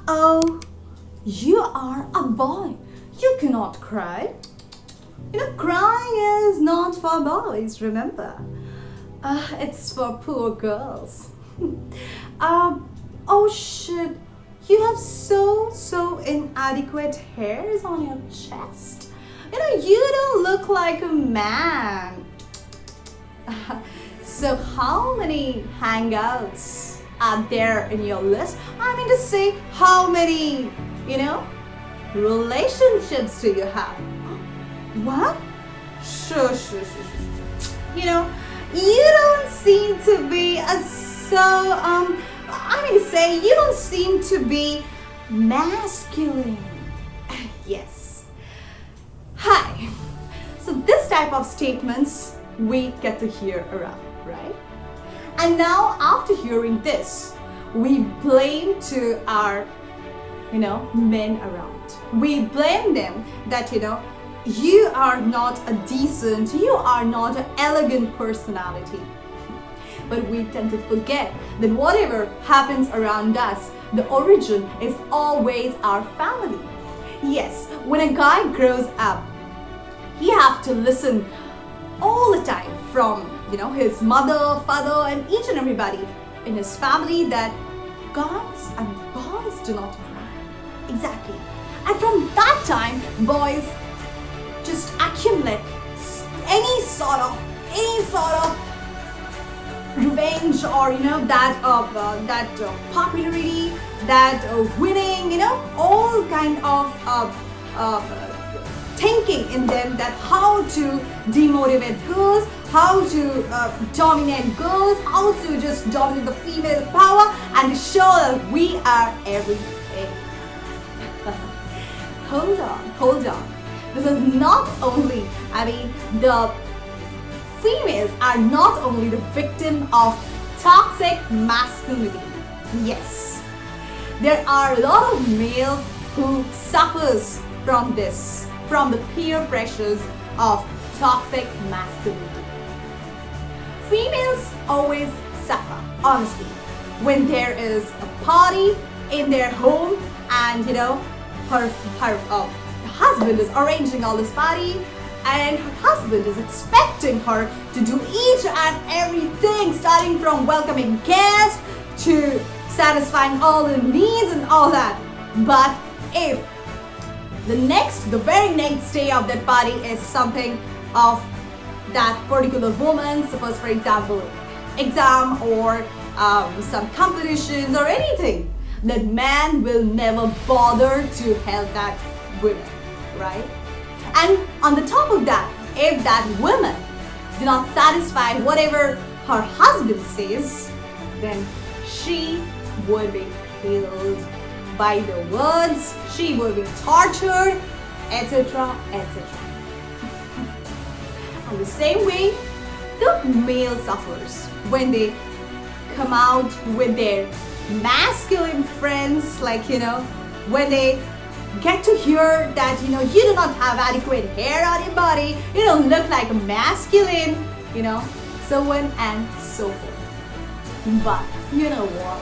Oh, you are a boy. You cannot cry. Crying is not for boys, remember. It's for poor girls. Oh shit. You have so inadequate hairs on your chest. You don't look like a man. So how many hangouts are there in your list? I mean to say, how many, relationships do you have? What? Sure. You don't seem to be you don't seem to be masculine. Yes. Hi. So this type of statements we get to hear around, right? And now after hearing this, we blame to our, men around. We blame them that, you are not a decent, you are not an elegant personality. But we tend to forget that whatever happens around us, the origin is always our family. Yes, when a guy grows up, he has to listen all the time from, his mother, father, and each and everybody in his family that guys and boys do not cry. Exactly. And from that time, boys just accumulate any sort of revenge or that popularity, that winning, all kind of thinking in them that how to demotivate girls, how to dominate girls, how to just dominate the female power and show that we are everything. Hold on. This is not only, the females are not only the victim of toxic masculinity. Yes, there are a lot of males who suffers from this, from the peer pressures of toxic masculinity. Females always suffer, honestly, when there is a party in their home and her husband is arranging all this party and her husband is expecting her to do each and everything, starting from welcoming guests to satisfying all the needs and all that. But if the very next day of that party is something of that particular woman, suppose for example exam or some competitions or anything, that man will never bother to help that woman, right? And on the top of that, if that woman do not satisfy whatever her husband says, then she would be killed by the words, she will be tortured, etc. And the same way, the male suffers when they come out with their masculine friends, when they get to hear that you do not have adequate hair on your body, you don't look like a masculine, so on and so forth. But you know what?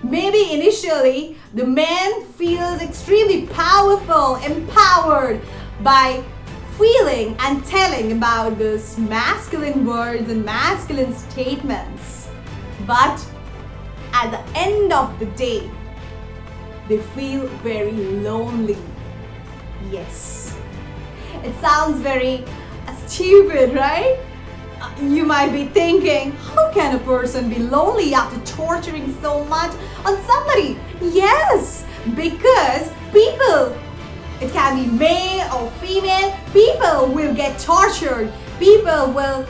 Maybe initially the man feels extremely powerful, empowered by feeling and telling about these masculine words and masculine statements. But at the end of the day, they feel very lonely. Yes. It sounds very stupid, right? You might be thinking, how can a person be lonely after torturing so much on somebody? Yes, because people, it can be male or female, people will get tortured. People will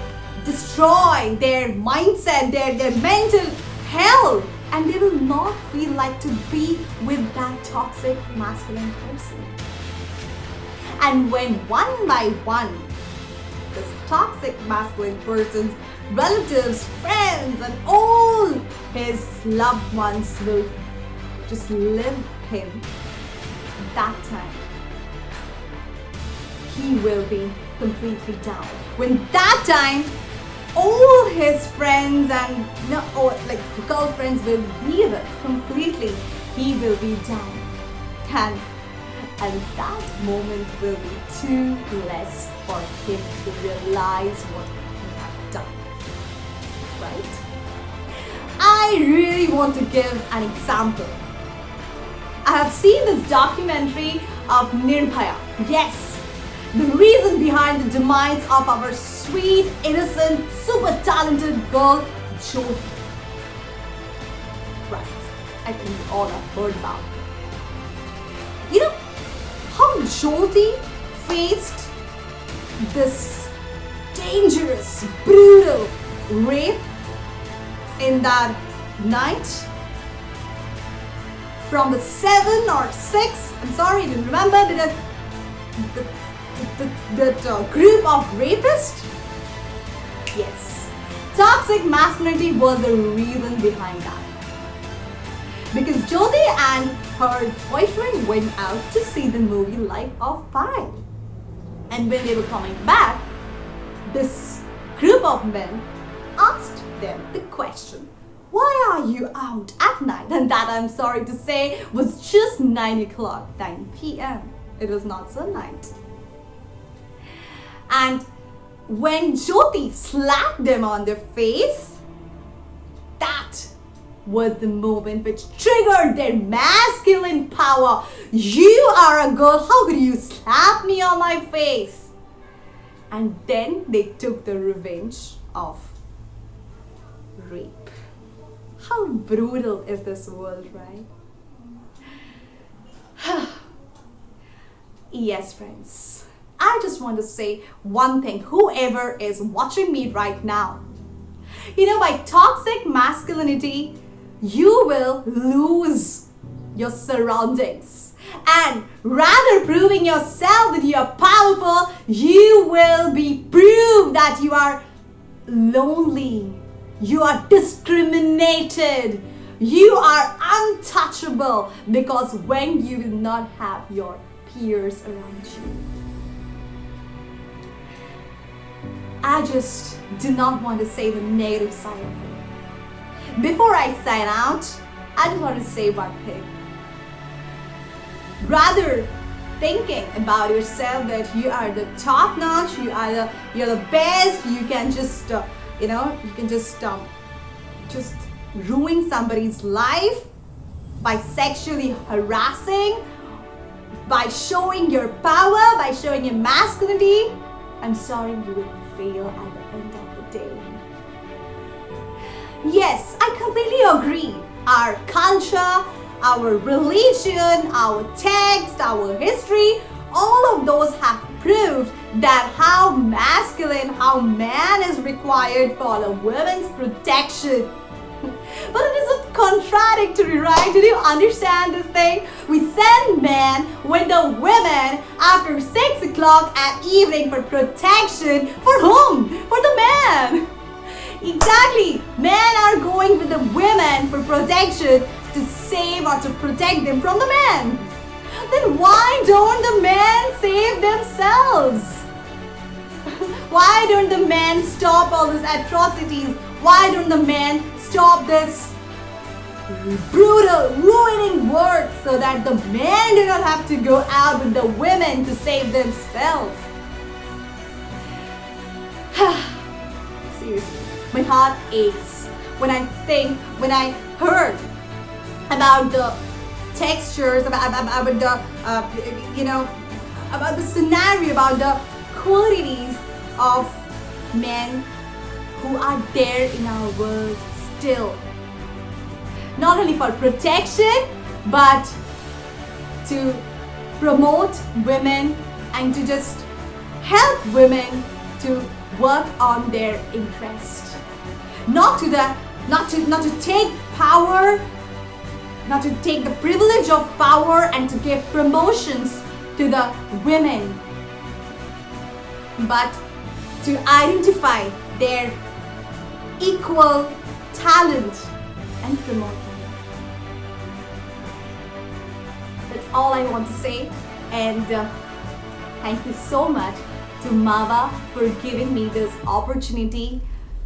destroy their mindset, their mental health, and they will not feel like to be with that toxic masculine person. And when one by one, this toxic masculine person's relatives, friends, and all his loved ones will just leave him, that time he will be completely down. When that time all his friends and girlfriends will leave it completely, he will be down. And, and that moment will be too less for him to realize what he has done. Right? I really want to give an example. I have seen this documentary of Nirbhaya. Yes, the reason behind the demise of our sweet, innocent, super talented girl, Jyoti. Right, I think we all have heard about it. You know how Jyoti faced this dangerous, brutal rape in that night? From the 7 or 6, I'm sorry, I didn't remember, that group of rapists? Yes. Toxic masculinity was the reason behind that. Because Jyoti and her boyfriend went out to see the movie Life of Pi. And when they were coming back, this group of men asked them the question, why are you out at night? And that, I'm sorry to say, was just 9 o'clock, 9 p.m. It was not so night. And when Jyoti slapped them on their face, that was the moment which triggered their masculine power. You are a girl, how could you slap me on my face? And then they took the revenge of rape. How brutal is this world, right? Yes, friends. I just want to say one thing. Whoever is watching me right now, by toxic masculinity, you will lose your surroundings. And rather proving yourself that you are powerful, you will be proved that you are lonely. You are discriminated. You are untouchable, because when you will not have your peers around you. I just do not want to say the negative side of it. Before I sign out, I just want to say one thing. Rather thinking about yourself that you are the top notch, you're the best, you can just just ruin somebody's life by sexually harassing, by showing your power, by showing your masculinity. I'm sorry, you will fail at the end of the day. Yes, I completely agree. Our culture, our religion, our text, our history, all of those have proved that how masculine, how man is required for a woman's protection. But it is contradictory, right? Did you understand this thing? We send men with the women after 6 o'clock at evening for protection. For whom? For the man. Exactly. Men are going with the women for protection to save or to protect them from the men. Then why don't the men save themselves? Why don't the men stop all these atrocities? Why don't the men stop this brutal, ruining work so that the men do not have to go out with the women to save themselves? Seriously, my heart aches when I heard about the textures, about the scenario, about the qualities of men who are there in our world still. Not only for protection, but to promote women and to just help women to work on their interest. Not to take power, not to take the privilege of power and to give promotions to the women, but to identify their equal talent and promote them. That's all I want to say, and thank you so much to Mava for giving me this opportunity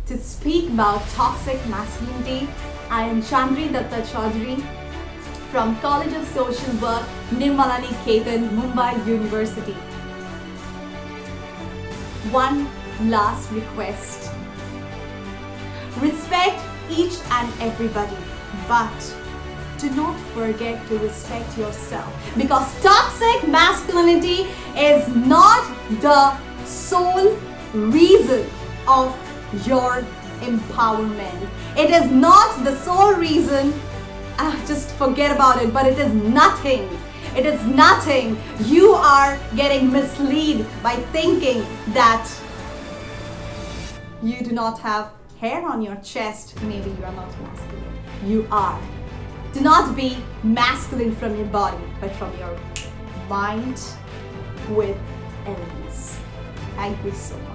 to speak about toxic masculinity. I am Chandri Datta Chaudhary from College of Social Work, Nirmala Niketan, Mumbai University. One last request. Respect each and everybody, but do not forget to respect yourself, because toxic masculinity is not the sole reason of your empowerment. It is not the sole reason. Just forget about it, but it is nothing. It is nothing. You are getting misled by thinking that you do not have hair on your chest. Maybe you are not masculine. You are. Do not be masculine from your body, but from your mind with elegance. Thank you so much.